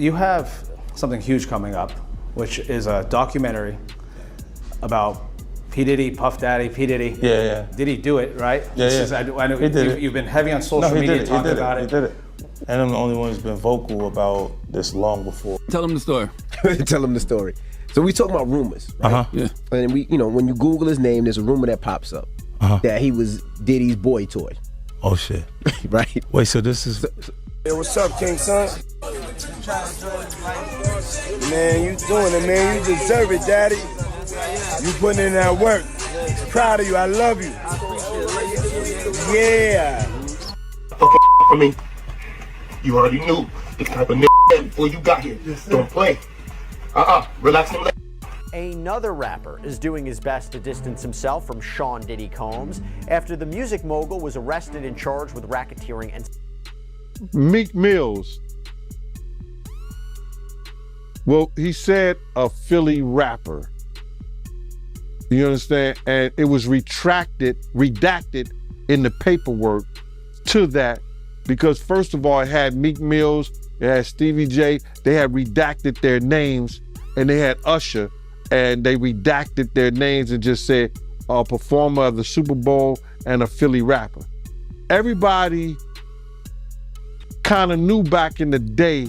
You have something huge coming up, which is a documentary about P. Diddy, Puff Daddy, P. Diddy. Yeah. Did he do it, right? Yeah. I know He did it. You've been heavy on social media talking about it. He did it. And I'm the only one who's been vocal about this long before. Tell him the story. Tell him the story. So we talking about rumors, right? Yeah. And we, when you Google his name, there's a rumor that pops up that he was Diddy's boy toy. Oh shit. Right? Wait, so this is... Hey, what's up, King Son? Man, you doing it, man. You deserve it, Daddy. You putting in that work. Proud of you. I love you. Yeah. For me, you already knew the type of nigga before you got here. Don't play. Relax and Another rapper is doing his best to distance himself from Sean Diddy Combs after the music mogul was arrested and charged with racketeering and... Meek Mills. Well, he said a Philly rapper. You understand? And it was redacted in the paperwork to that because first of all, it had Meek Mills, it had Stevie J, they had redacted their names, and they had Usher, and they redacted their names and just said a performer of the Super Bowl and a Philly rapper. Everybody kind of knew back in the day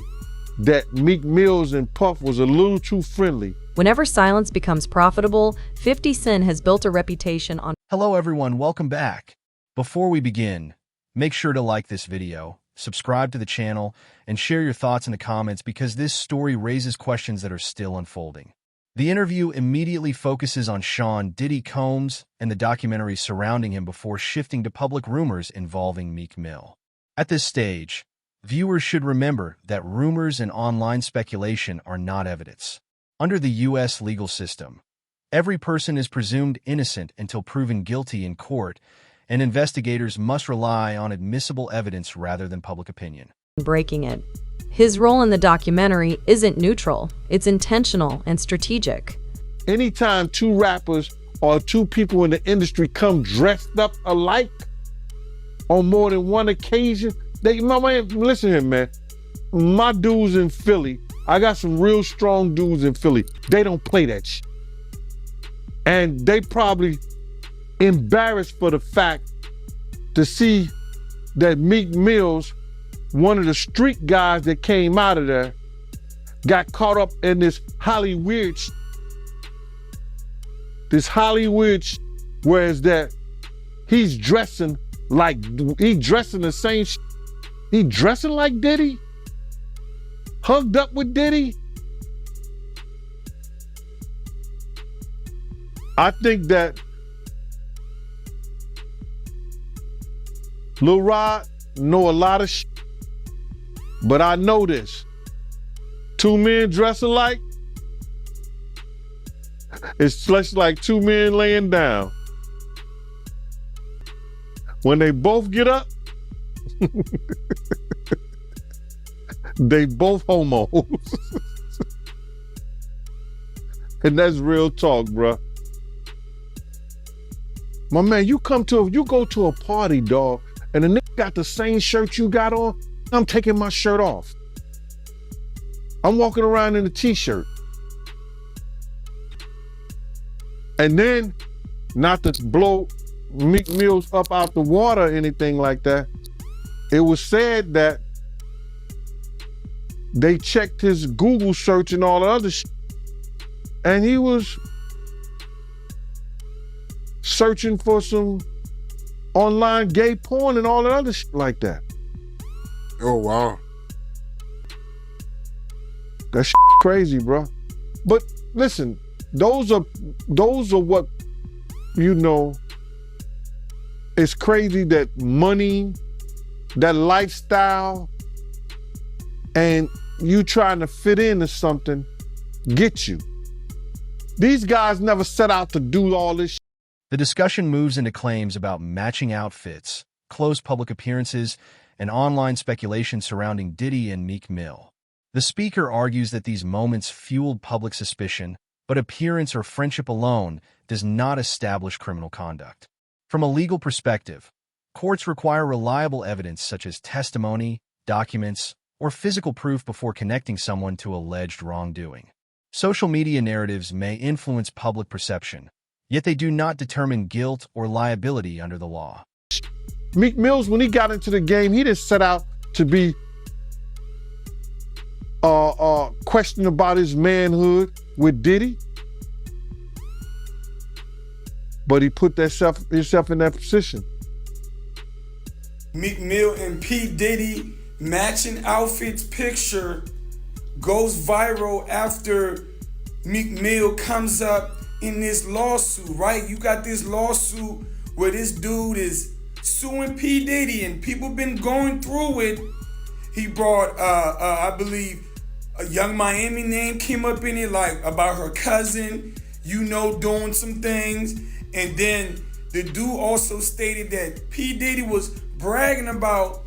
that Meek Mills and Puff was a little too friendly. Whenever silence becomes profitable, 50 Cent has built a reputation on... Hello everyone, welcome back. Before we begin, make sure to like this video, subscribe to the channel, and share your thoughts in the comments because this story raises questions that are still unfolding. The interview immediately focuses on Sean Diddy Combs and the documentary surrounding him before shifting to public rumors involving Meek Mill. At this stage, viewers should remember that rumors and online speculation are not evidence. Under the U.S. legal system, every person is presumed innocent until proven guilty in court, and investigators must rely on admissible evidence rather than public opinion. Breaking it. His role in the documentary isn't neutral, it's intentional and strategic. Anytime two rappers or two people in the industry come dressed up alike on more than one occasion, listen here, man. My dudes in Philly, I got some real strong dudes in Philly. They don't play that shit. And they probably embarrassed for the fact to see that Meek Mills, one of the street guys that came out of there, got caught up in this Hollywood whereas that he's dressing the same he dressing like Diddy, hugged up with Diddy. I think that Lil Rod know a lot of shit, but I know this. Two men dressed alike, it's just like two men laying down. When they both get up, they both homos. And that's real talk, bruh. My man, you go to a party, dog, and the nigga got the same shirt you got on, I'm taking my shirt off. I'm walking around in a t-shirt. And then, not to blow Meek Mills up out the water or anything like that, it was said that they checked his Google search and all the other shit, and he was searching for some online gay porn and all that other shit like that. Oh, wow. That shit crazy, bro. But listen, those are what, it's crazy that money, that lifestyle, and you trying to fit into something, get you. These guys never set out to do all this shit. The discussion moves into claims about matching outfits, close public appearances, and online speculation surrounding Diddy and Meek Mill. The speaker argues that these moments fueled public suspicion, but appearance or friendship alone does not establish criminal conduct. From a legal perspective, courts require reliable evidence such as testimony, documents, or physical proof before connecting someone to alleged wrongdoing. Social media narratives may influence public perception, yet they do not determine guilt or liability under the law. Meek Mills, when he got into the game, he didn't set out to be questioning about his manhood with Diddy. But he put himself in that position. Meek Mill and P. Diddy matching outfits picture goes viral after Meek Mill comes up in this lawsuit, right? You got this lawsuit where this dude is suing P. Diddy and people been going through it. He brought, I believe, a Young Miami name came up in it, like about her cousin, doing some things. And then the dude also stated that P. Diddy was bragging about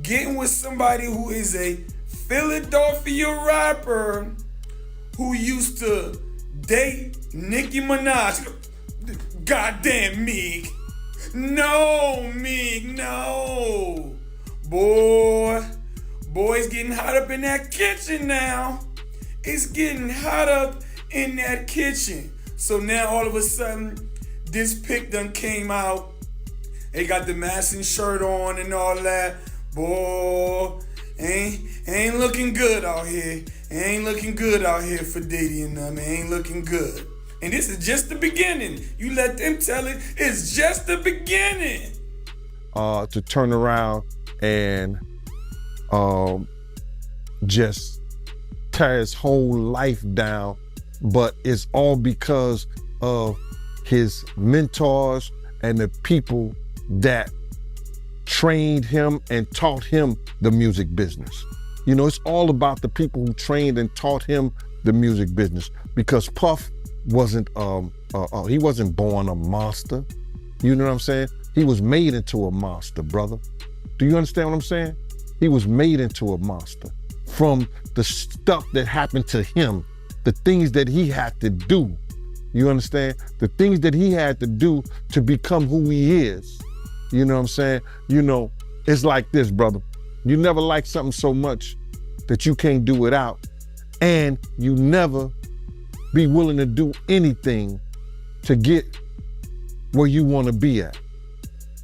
getting with somebody who is a Philadelphia rapper who used to date Nicki Minaj. Goddamn, Meek. No, Meek, no. Boy, it's getting hot up in that kitchen now. It's getting hot up in that kitchen. So now all of a sudden, this pic done came out. They got the matching shirt on and all that. Boy, ain't looking good out here. Ain't looking good out here for Diddy and them. Ain't looking good. And this is just the beginning. You let them tell it. It's just the beginning. To turn around and just tear his whole life down, but it's all because of his mentors and the people that trained him and taught him the music business. It's all about the people who trained and taught him the music business, because Puff wasn't he wasn't born a monster. You know what I'm saying? He was made into a monster, brother. Do you understand what I'm saying? He was made into a monster from the stuff that happened to him, the things that he had to do. You understand? The things that he had to do to become who he is. You know what I'm saying? It's like this, brother. You never like something so much that you can't do without, and you never be willing to do anything to get where you want to be at.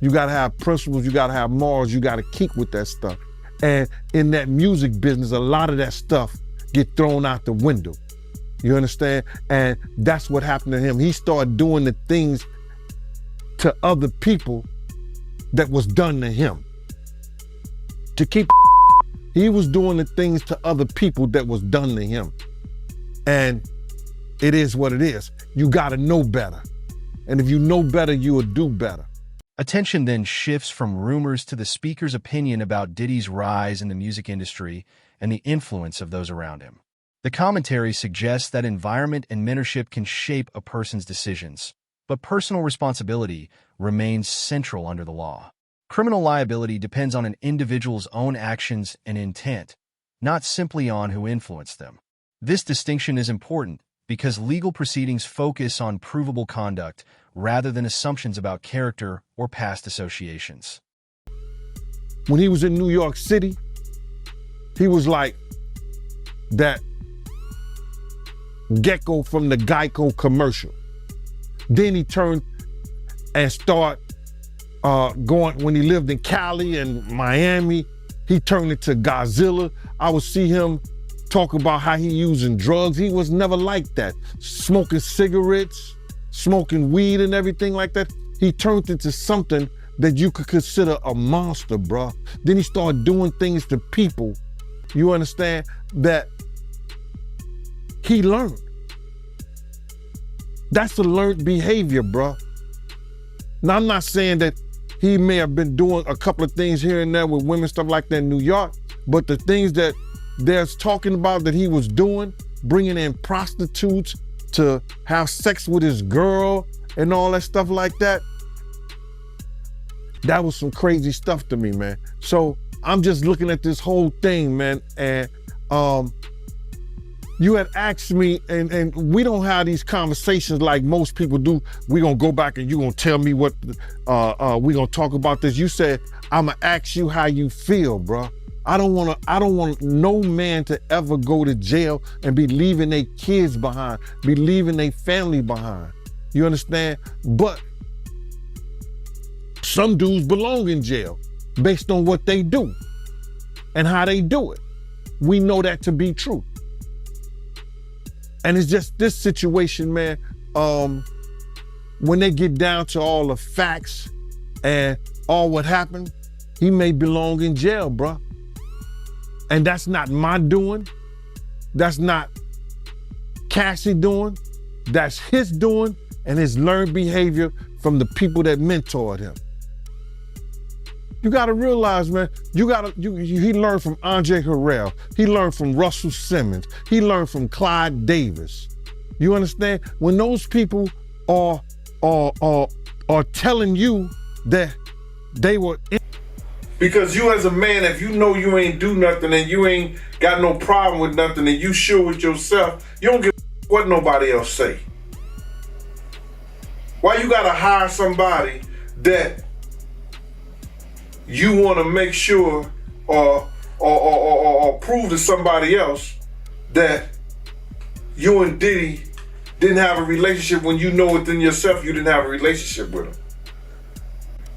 You got to have principles, you got to have morals, you got to keep with that stuff. And in that music business, a lot of that stuff get thrown out the window. You understand? And that's what happened to him. He started doing the things to other people that was done to him. To keep, he was doing the things to other people that was done to him. And it is what it is. You gotta know better. And if you know better, you will do better. Attention then shifts from rumors to the speaker's opinion about Diddy's rise in the music industry and the influence of those around him. The commentary suggests that environment and mentorship can shape a person's decisions, but personal responsibility remains central under the law. Criminal liability depends on an individual's own actions and intent, not simply on who influenced them. This distinction is important because legal proceedings focus on provable conduct rather than assumptions about character or past associations. When he was in New York City, he was like that gecko from the Geico commercial. Then he turned and started going, when he lived in Cali and Miami, he turned into Godzilla. I would see him talk about how he using drugs. He was never like that. Smoking cigarettes, smoking weed and everything like that. He turned into something that you could consider a monster, bruh. Then he started doing things to people, you understand, that he learned. That's a learned behavior, bruh. Now, I'm not saying that he may have been doing a couple of things here and there with women, stuff like that in New York, but the things that they're talking about that he was doing, bringing in prostitutes to have sex with his girl and all that stuff like that, that was some crazy stuff to me, man. So I'm just looking at this whole thing, man, and you had asked me, and we don't have these conversations like most people do. We gonna go back and you gonna tell me what, we gonna talk about this. You said, I'ma ask you how you feel, bro. I don't want no man to ever go to jail and be leaving their kids behind, be leaving their family behind. You understand? But some dudes belong in jail based on what they do and how they do it. We know that to be true. And it's just this situation, man, when they get down to all the facts and all what happened, he may belong in jail, bruh. And that's not my doing. That's not Cassie doing. That's his doing and his learned behavior from the people that mentored him. You gotta realize, man, he learned from Andre Harrell. He learned from Russell Simmons. He learned from Clyde Davis. You understand? When those people are telling you that they were because you as a man, if you know you ain't do nothing and you ain't got no problem with nothing and you sure with yourself, you don't give a what nobody else say. Why you gotta hire somebody that you want to make sure or prove to somebody else that you and Diddy didn't have a relationship when you know within yourself you didn't have a relationship with him?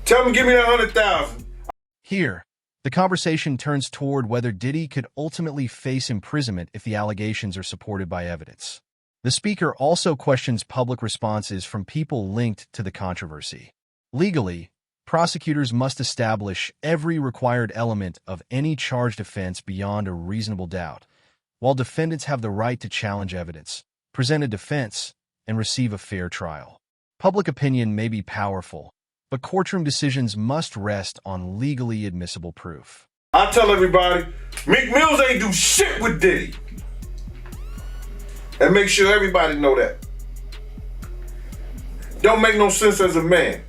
Tell him, give me that 100,000. Here, the conversation turns toward whether Diddy could ultimately face imprisonment if the allegations are supported by evidence. The speaker also questions public responses from people linked to the controversy. Legally, prosecutors must establish every required element of any charged offense beyond a reasonable doubt, while defendants have the right to challenge evidence, present a defense, and receive a fair trial. Public opinion may be powerful, but courtroom decisions must rest on legally admissible proof. I tell everybody, Meek Mills ain't do shit with Diddy. And make sure everybody know that. Don't make no sense as a man.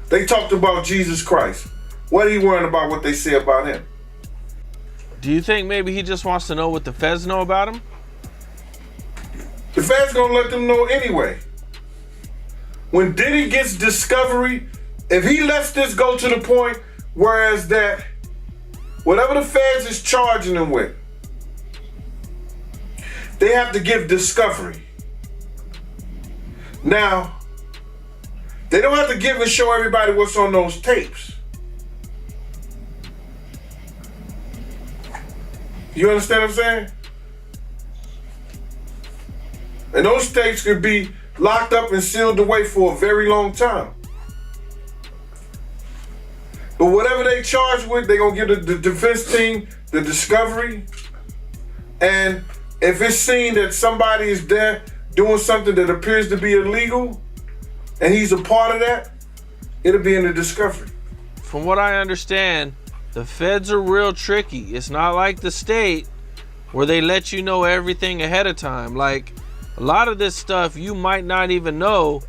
They talked about Jesus Christ. What are you worrying about what they say about him? Do you think maybe he just wants to know what the feds know about him? The feds gonna let them know anyway. When Diddy gets discovery, if he lets this go to the point whereas that whatever the feds is charging him with, they have to give discovery. Now, they don't have to give and show everybody what's on those tapes. You understand what I'm saying? And those tapes could be locked up and sealed away for a very long time. But whatever they charge with, they're gonna give the defense team the discovery. And if it's seen that somebody is there doing something that appears to be illegal, and he's a part of that, it'll be in the discovery. From what I understand, the feds are real tricky. It's not like the state where they let you know everything ahead of time. Like, a lot of this stuff you might not even know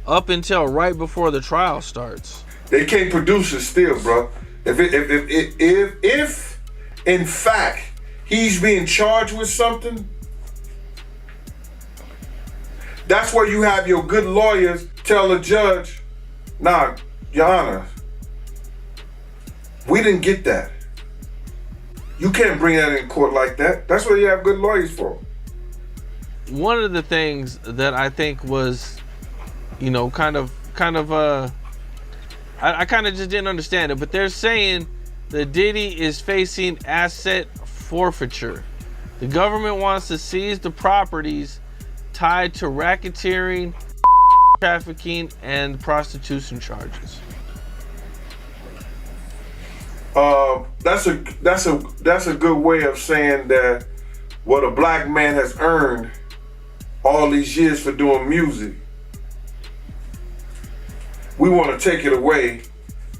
up until right before the trial starts. They can't produce it still, bro. If in fact he's being charged with something, that's where you have your good lawyers tell the judge, nah, Your Honor, we didn't get that. You can't bring that in court like that. That's what you have good lawyers for. One of the things that I think was, you know, I kind of just didn't understand it, but they're saying that Diddy is facing asset forfeiture. The government wants to seize the properties tied to racketeering, trafficking, and prostitution charges. That's a good way of saying that what a black man has earned all these years for doing music, we want to take it away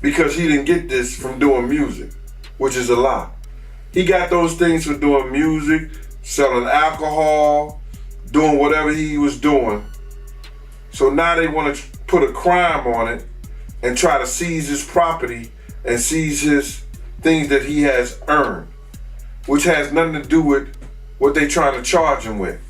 because he didn't get this from doing music, which is a lie. He got those things for doing music, selling alcohol, doing whatever he was doing. So now they want to put a crime on it and try to seize his property and seize his things that he has earned, which has nothing to do with what they're trying to charge him with.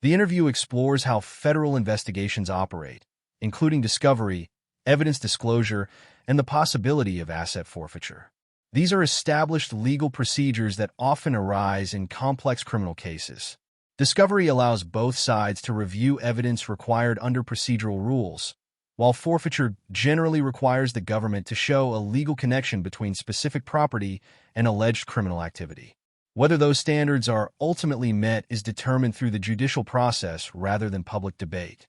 The interview explores how federal investigations operate, including discovery, evidence disclosure, and the possibility of asset forfeiture. These are established legal procedures that often arise in complex criminal cases. Discovery allows both sides to review evidence required under procedural rules, while forfeiture generally requires the government to show a legal connection between specific property and alleged criminal activity. Whether those standards are ultimately met is determined through the judicial process rather than public debate.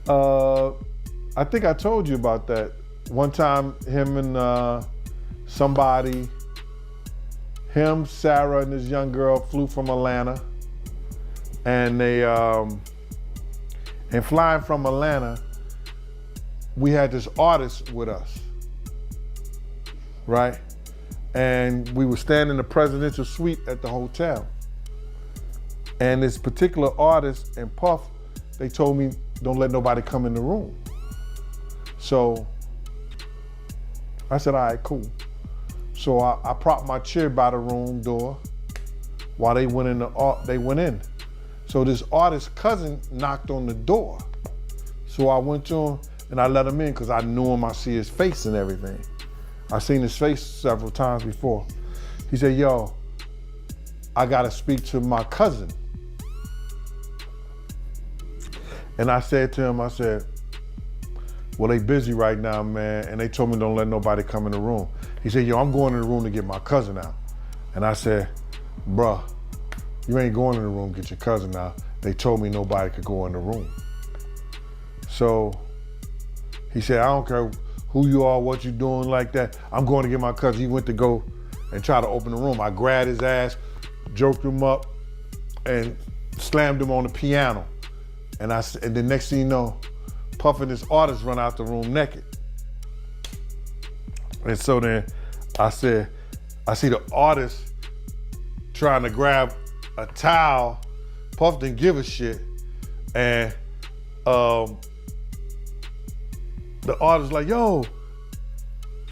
I think I told you about that. One time, him and somebody, him, Sarah, and this young girl flew from Atlanta. And they, and flying from Atlanta, we had this artist with us, right? And we were staying in the presidential suite at the hotel. And this particular artist and Puff, they told me, don't let nobody come in the room. So I said, all right, cool. So I propped my chair by the room door while they went in. So this artist's cousin knocked on the door. So I went to him and I let him in because I knew him, I see his face and everything. I seen his face several times before. He said, yo, I gotta speak to my cousin. And I said to him, I said, well, they busy right now, man, and they told me don't let nobody come in the room. He said, yo, I'm going in the room to get my cousin out. And I said, bruh, you ain't going in the room, get your cousin out. They told me nobody could go in the room. So he said, I don't care who you are, what you doing like that. I'm going to get my cousin. He went to go and try to open the room. I grabbed his ass, joked him up, and slammed him on the piano. And the next thing you know, Puff and this artist run out the room naked. And so then I said, I see the artist trying to grab a towel. Puff didn't give a shit. And the artist like, yo,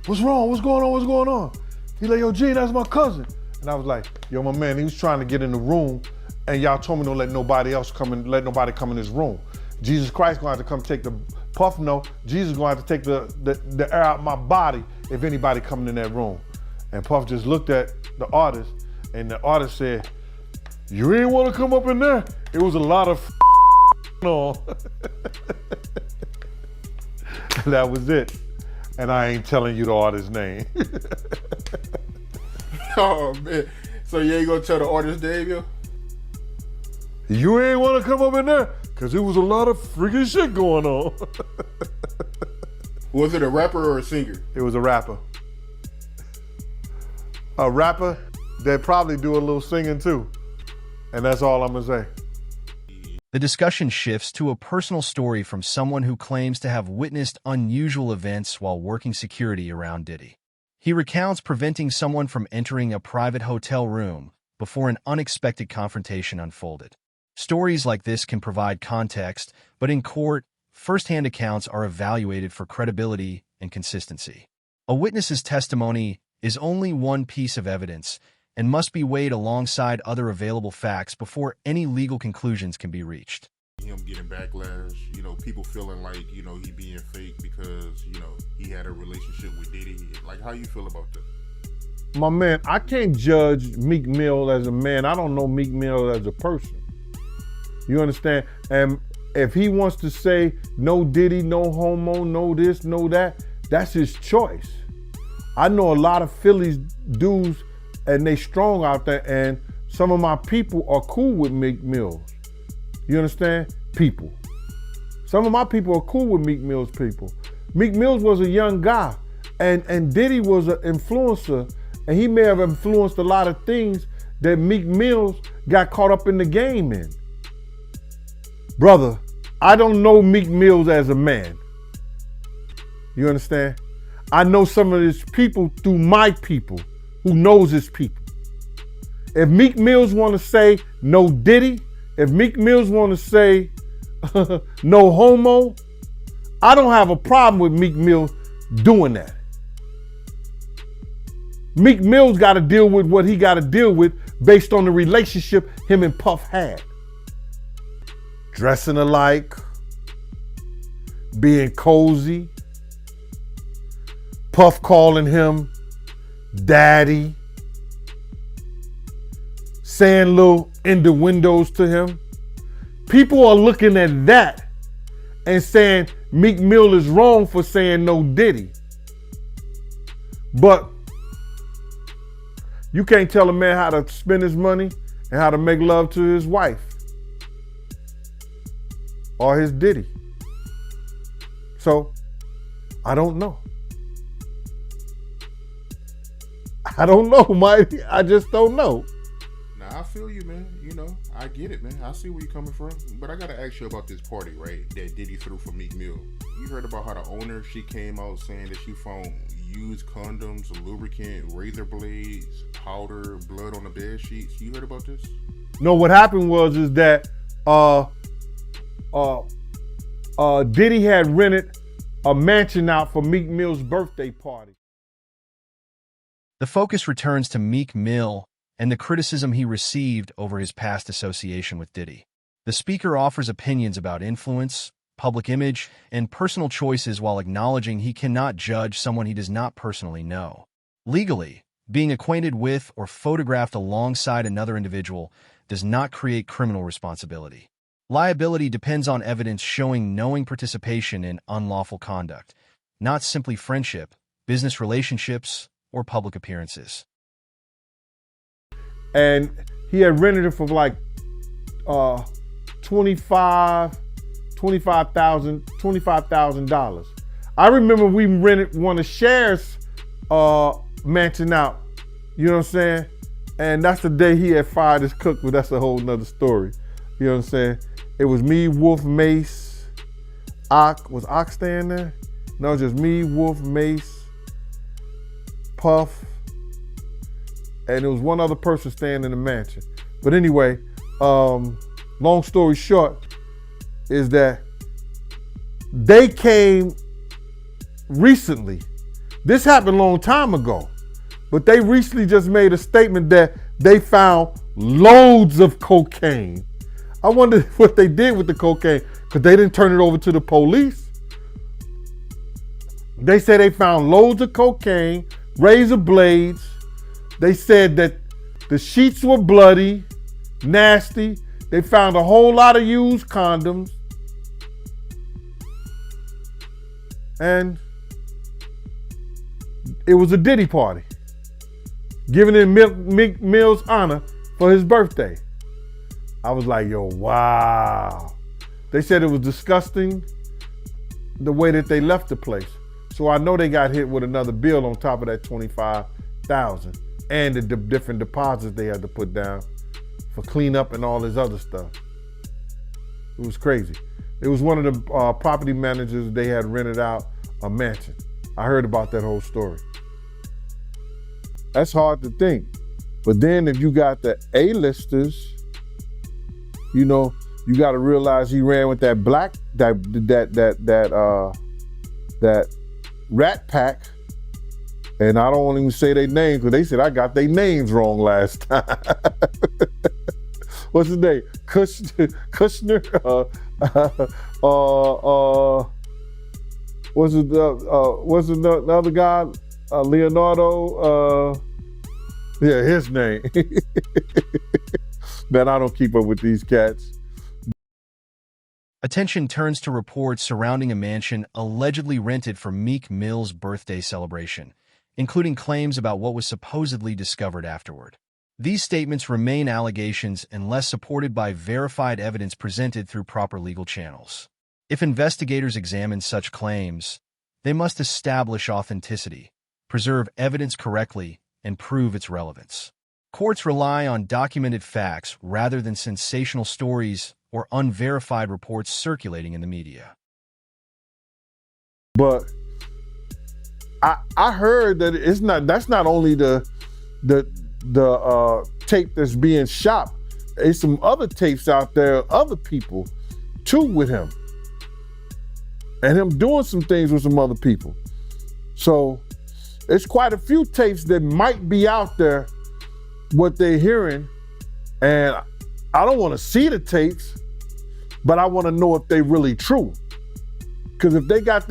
what's wrong? What's going on? What's going on? He's like, yo, G, that's my cousin. And I was like, yo, my man, he was trying to get in the room and y'all told me don't let nobody else come in, let nobody come in this room. Jesus Christ gonna have to come take the, Puff no, Jesus gonna have to take the air out my body if anybody coming in that room. And Puff just looked at the artist and the artist said, you ain't wanna come up in there? It was a lot of on. That was it. And I ain't telling you the artist's name. Oh man. So you ain't gonna tell the artist name, yo? You ain't wanna come up in there? Cause it was a lot of freaking shit going on. Was it a rapper or a singer? It was a rapper. A rapper that probably do a little singing too. And that's all I'm gonna say. The discussion shifts to a personal story from someone who claims to have witnessed unusual events while working security around Diddy. He recounts preventing someone from entering a private hotel room before an unexpected confrontation unfolded. Stories like this can provide context, but in court, first-hand accounts are evaluated for credibility and consistency. A witness's testimony is only one piece of evidence and must be weighed alongside other available facts before any legal conclusions can be reached. Him getting backlash, people feeling like, he being fake because, he had a relationship with Diddy. Like, how you feel about that? My man, I can't judge Meek Mill as a man. I don't know Meek Mill as a person. You understand? And if he wants to say no Diddy, no homo, no this, no that, that's his choice. I know a lot of Phillies dudes and they strong out there, and some of my people are cool with Meek Mills. You understand? People. Some of my people are cool with Meek Mill's people. Meek Mills was a young guy, and Diddy was an influencer, and he may have influenced a lot of things that Meek Mills got caught up in the game in. Brother, I don't know Meek Mills as a man. You understand? I know some of his people through my people who knows his people. If Meek Mills want to say no Diddy, if Meek Mills want to say no homo, I don't have a problem with Meek Mills doing that. Meek Mills got to deal with what he got to deal with based on the relationship him and Puff had. Dressing alike, being cozy, Puff calling him daddy, saying little innuendos to him. People are looking at that and saying Meek Mill is wrong for saying no Diddy. But you can't tell a man how to spend his money and how to make love to his wife or his Diddy. So, I don't know. I don't know, Mike. I just don't know. Nah, I feel you, man. You know, I get it, man. I see where you're coming from. But I gotta ask you about this party, right? That Diddy threw for Meek Mill. You heard about how the owner, she came out saying that she found used condoms, lubricant, razor blades, powder, blood on the bed sheets. You heard about this? No, what happened is that Diddy had rented a mansion out for Meek Mill's birthday party. The focus returns to Meek Mill and the criticism he received over his past association with Diddy. The speaker offers opinions about influence, public image, and personal choices while acknowledging he cannot judge someone he does not personally know. Legally, being acquainted with or photographed alongside another individual does not create criminal responsibility. Liability depends on evidence showing knowing participation in unlawful conduct, not simply friendship, business relationships, or public appearances. And he had rented it for like $25,000. I remember we rented one of Cher's mansion out, you know what I'm saying? And that's the day he had fired his cook, but that's a whole nother story. You know what I'm saying? It was me, Wolf, Mace, Ock. Was Ock staying there? No, it was just me, Wolf, Mace, Puff, and there was one other person staying in the mansion. But anyway, long story short is that they came recently. This happened a long time ago, but they recently just made a statement that they found loads of cocaine. I wonder what they did with the cocaine, because they didn't turn it over to the police. They said they found loads of cocaine, razor blades. They said that the sheets were bloody, nasty. They found a whole lot of used condoms. And it was a Diddy party, giving in Meek Mill's honor for his birthday. I was like, yo, wow. They said it was disgusting the way that they left the place. So I know they got hit with another bill on top of that $25,000 and the different deposits they had to put down for cleanup and all this other stuff. It was crazy. It was one of the property managers, they had rented out a mansion. I heard about that whole story. That's hard to think. But then if you got the A-listers, you know, you got to realize he ran with that that Rat Pack, and I don't even say their names because they said I got their names wrong last time. What's his name? Kushner. What's the other guy? Leonardo. Yeah, his name. Man, I don't keep up with these cats. Attention turns to reports surrounding a mansion allegedly rented for Meek Mill's birthday celebration, including claims about what was supposedly discovered afterward. These statements remain allegations unless supported by verified evidence presented through proper legal channels. If investigators examine such claims, they must establish authenticity, preserve evidence correctly, and prove its relevance. Courts rely on documented facts rather than sensational stories or unverified reports circulating in the media. But I heard that that's not only the tape that's being shot. There's some other tapes out there, other people too with him. And him doing some things with some other people. So it's quite a few tapes that might be out there, what they're hearing. And I don't want to see the tapes, but I want to know if they're really true. Because if they got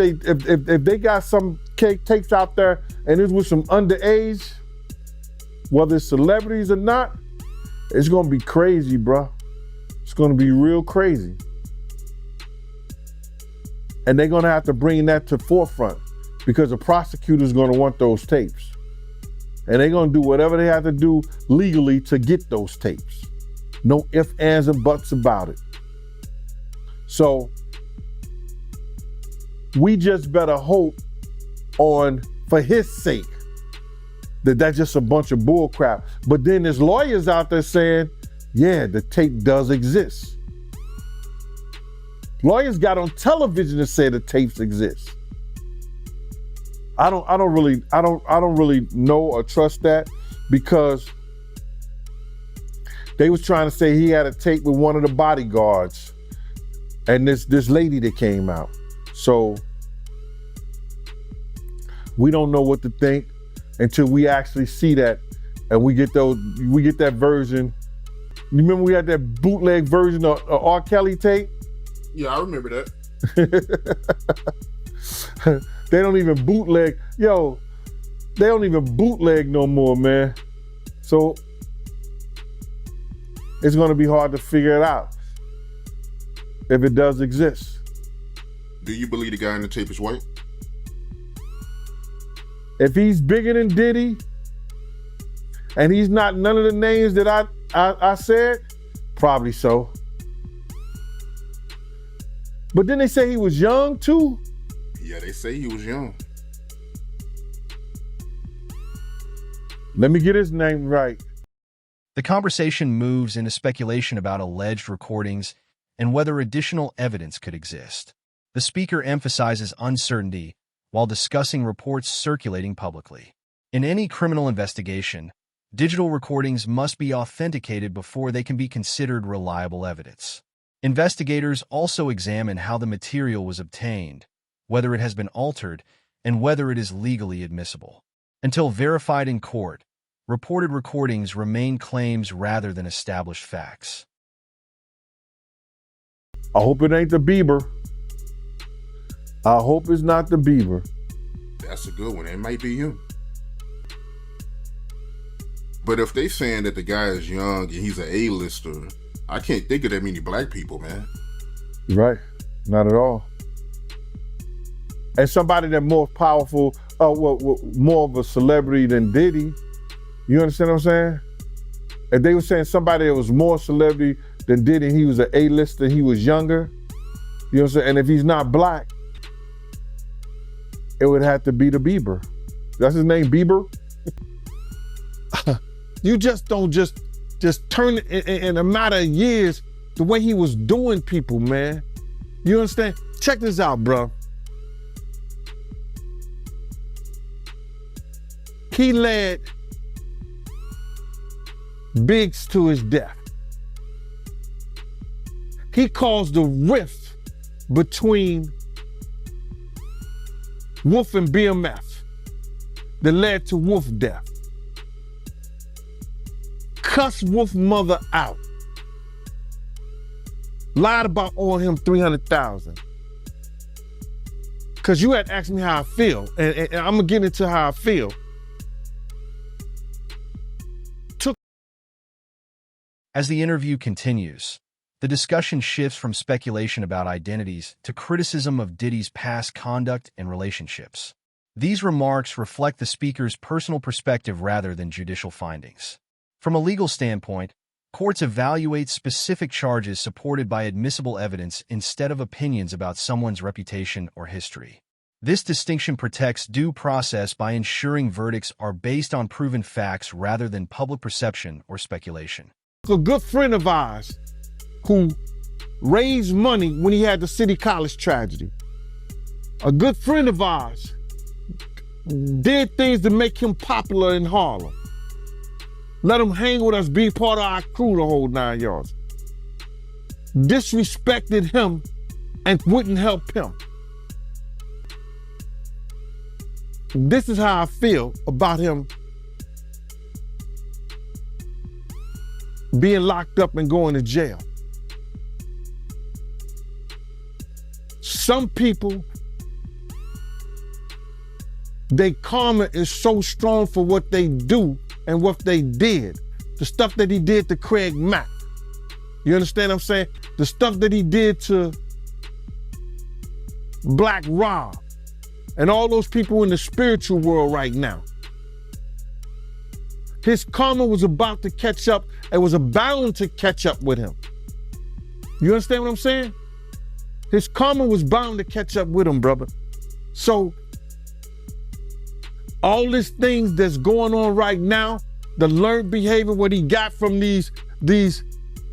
some tapes out there and it's with some underage, whether it's celebrities or not, it's gonna be crazy, bro. It's gonna be real crazy. And they're gonna have to bring that to forefront because the prosecutor's gonna want those tapes. And they're gonna do whatever they have to do legally to get those tapes. No ifs, ands, and buts about it. So we just better hope for his sake, that that's just a bunch of bull crap. But then there's lawyers out there saying, yeah, the tape does exist. Lawyers got on television to say the tapes exist. I don't really know or trust that, because they was trying to say he had a tape with one of the bodyguards and this lady that came out. So we don't know what to think until we actually see that and we get that version. You remember we had that bootleg version of R. Kelly tape? Yeah, I remember that. They don't even bootleg. Yo, they don't even bootleg no more, man. So it's gonna be hard to figure it out if it does exist. Do you believe the guy in the tape is white? If he's bigger than Diddy and he's not none of the names that I said, probably so. But then they say he was young too. Yeah, they say he was young. Let me get his name right. The conversation moves into speculation about alleged recordings and whether additional evidence could exist. The speaker emphasizes uncertainty while discussing reports circulating publicly. In any criminal investigation, digital recordings must be authenticated before they can be considered reliable evidence. Investigators also examine how the material was obtained, whether it has been altered, and whether it is legally admissible. Until verified in court, reported recordings remain claims rather than established facts. I hope it ain't the Bieber. I hope it's not the Bieber. That's a good one. It might be him. But if they saying that the guy is young and he's an A-lister, I can't think of that many black people, man. Right. Not at all. And somebody that more powerful, more of a celebrity than Diddy. You understand what I'm saying? If they were saying somebody that was more celebrity than Diddy, he was an A-lister, he was younger. You know what I'm saying? And if he's not black, it would have to be the Bieber. That's his name, Bieber? You just don't just turn it in a matter of years the way he was doing people, man. You understand? Check this out, bro. He led Biggs to his death. He caused a rift between Wolf and BMF that led to Wolf death. Cussed Wolf mother out. Lied about owing him $300,000. Cause you had asked me how I feel, and I'm gonna get into how I feel. As the interview continues, the discussion shifts from speculation about identities to criticism of Diddy's past conduct and relationships. These remarks reflect the speaker's personal perspective rather than judicial findings. From a legal standpoint, courts evaluate specific charges supported by admissible evidence instead of opinions about someone's reputation or history. This distinction protects due process by ensuring verdicts are based on proven facts rather than public perception or speculation. A good friend of ours who raised money when he had the City College tragedy. A good friend of ours did things to make him popular in Harlem. Let him hang with us, be part of our crew the whole 9 yards. Disrespected him and wouldn't help him. This is how I feel about him being locked up and going to jail. Some people, their karma is so strong for what they do and what they did. The stuff that he did to Craig Mack. You understand what I'm saying? The stuff that he did to Black Rob and all those people in the spiritual world right now. His karma was about to catch up. It was bound to catch up with him. You understand what I'm saying? His karma was bound to catch up with him, brother. So all these things that's going on right now, the learned behavior, what he got from these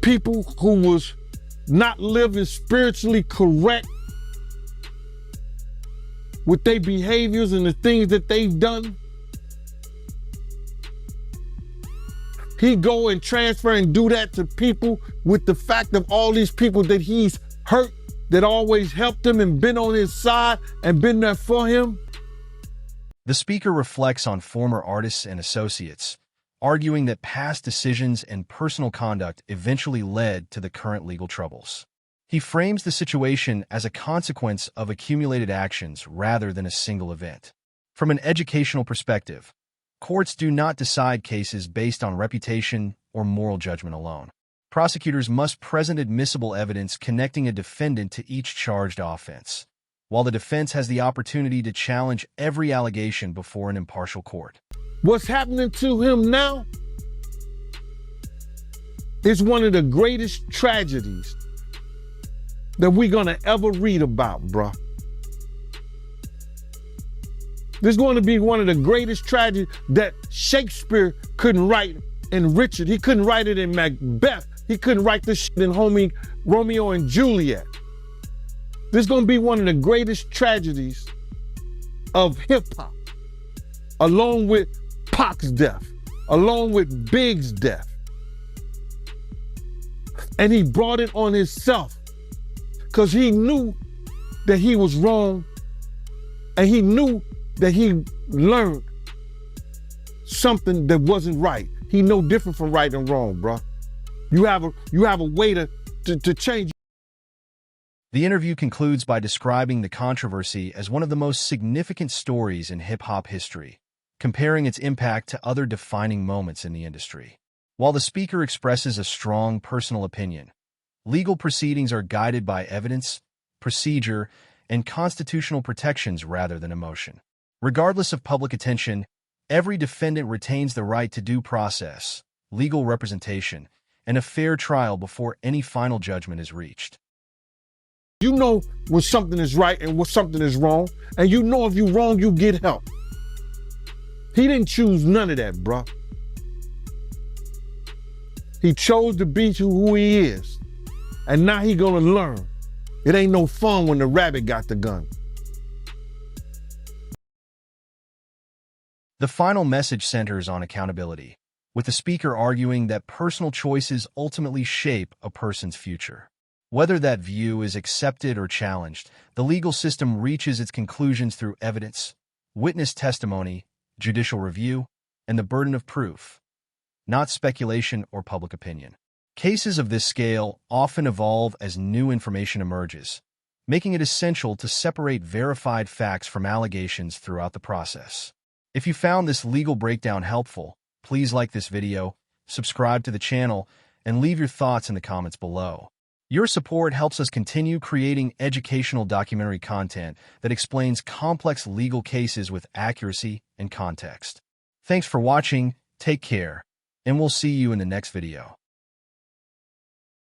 people who was not living spiritually correct with their behaviors and the things that they've done. He go and transfer and do that to people with the fact of all these people that he's hurt, that always helped him and been on his side and been there for him. The speaker reflects on former artists and associates, arguing that past decisions and personal conduct eventually led to the current legal troubles. He frames the situation as a consequence of accumulated actions rather than a single event. From an educational perspective, courts do not decide cases based on reputation or moral judgment alone. Prosecutors must present admissible evidence connecting a defendant to each charged offense, while the defense has the opportunity to challenge every allegation before an impartial court. What's happening to him now is one of the greatest tragedies that we're gonna ever read about, bruh. This is going to be one of the greatest tragedies that Shakespeare couldn't write in Richard. He couldn't write it in Macbeth. He couldn't write this shit in Romeo and Juliet. This is going to be one of the greatest tragedies of hip hop, along with Pac's death, along with Big's death. And he brought it on himself because he knew that he was wrong, and he knew that he learned something that wasn't right. He no different from right and wrong, bro. You have a way to change. The interview concludes by describing the controversy as one of the most significant stories in hip-hop history, comparing its impact to other defining moments in the industry. While the speaker expresses a strong personal opinion, legal proceedings are guided by evidence, procedure, and constitutional protections rather than emotion. Regardless of public attention, every defendant retains the right to due process, legal representation, and a fair trial before any final judgment is reached. You know when something is right and when something is wrong, and you know if you're wrong, you get help. He didn't choose none of that, bro. He chose to be who he is, and now he gonna learn. It ain't no fun when the rabbit got the gun. The final message centers on accountability, with the speaker arguing that personal choices ultimately shape a person's future. Whether that view is accepted or challenged, the legal system reaches its conclusions through evidence, witness testimony, judicial review, and the burden of proof, not speculation or public opinion. Cases of this scale often evolve as new information emerges, making it essential to separate verified facts from allegations throughout the process. If you found this legal breakdown helpful, please like this video, subscribe to the channel, and leave your thoughts in the comments below. Your support helps us continue creating educational documentary content that explains complex legal cases with accuracy and context. Thanks for watching, take care, and we'll see you in the next video.